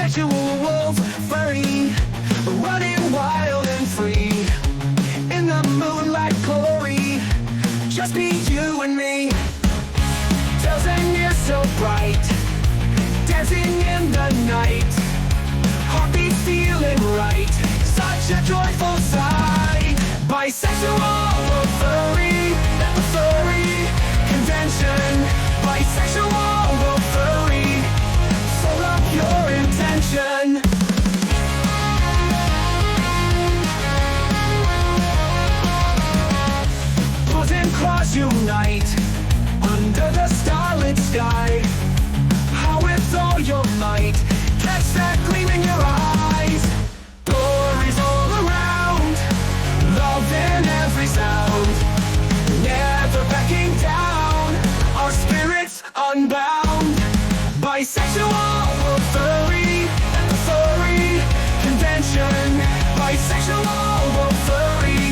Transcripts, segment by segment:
bisexual wolf, furry, running wild and free. In the moonlight glory, just be you and me. Doesn't it so bright, dancing in the night, heartbeat feeling right, such a joyful sight. Bisexual wolf, furry, at the furry convention. Bisexual wolf, furry, full of pure intention. Paws and claws unite under the starlit sky. How with all your might, catch that gleam in your eyes. Glory's all around, love in every sound, never backing down, our spirits unbound. Bisexual wolf, furry, at the furry convention. Bisexual wolf, furry,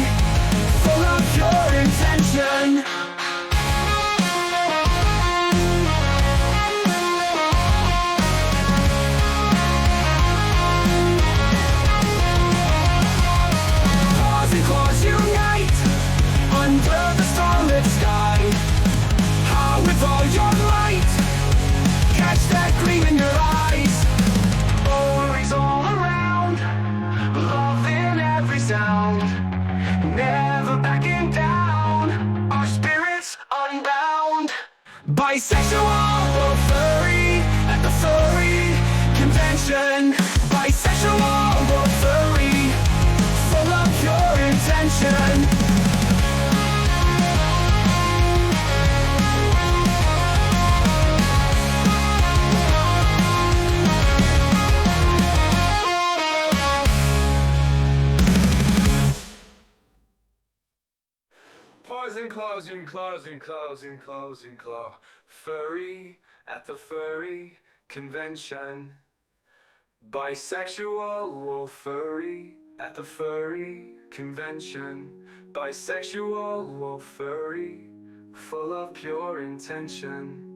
full of pure intention. Paws and claws unite under the starlit sky. How with all your light, catch that gleam in your eyes. Glory's all around, love in every sound, never backing down, our spirits unbound. Bisexual wolf, furry, at the furry convention. Bisexual wolf, furry, full of pure intention. Paws and claws and claws and claws and claws and claw, furry at the furry convention. Bisexual wolf, furry at the furry convention. Bisexual wolf, furry, full of pure intention.